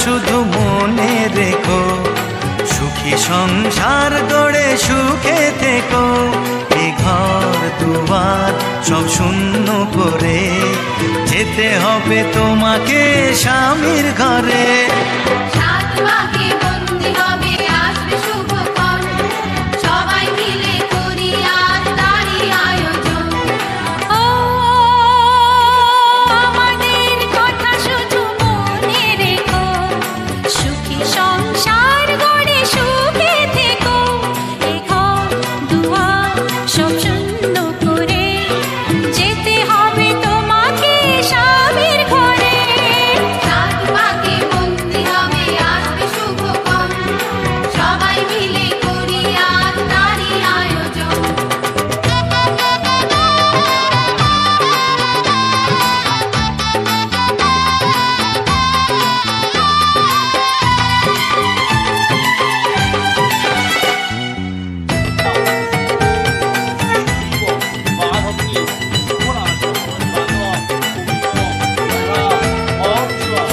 শুধু মনে রেখো, সুখী সংসার গড়ে সুখে থেকো। এ ঘর দুয়ার সব শূন্য করে যেতে হবে তোমাকে স্বামীর ঘরে। সাত পাকে বন্দি হবে আসবে শুভক্ষণ, সবাই মিলে করি আজ তারই আয়োজন। ও আমাদের কথা শুধু মনে রেখো, সুখী সংসার গড়ে সুখে থেকো। এ ঘর দুয়ার সব শূন্য করে যেতে হবে তোমাকে স্বামীর ঘরে। সাত পাকে বন্দি হবে আসবে শুভক্ষণ, সবাই মিলে করি আজ তারই আয়োজন।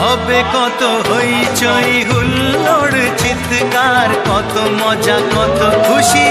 হবে কত হইচই হুল্লোড় চিৎকার, কত মজা কত খুশি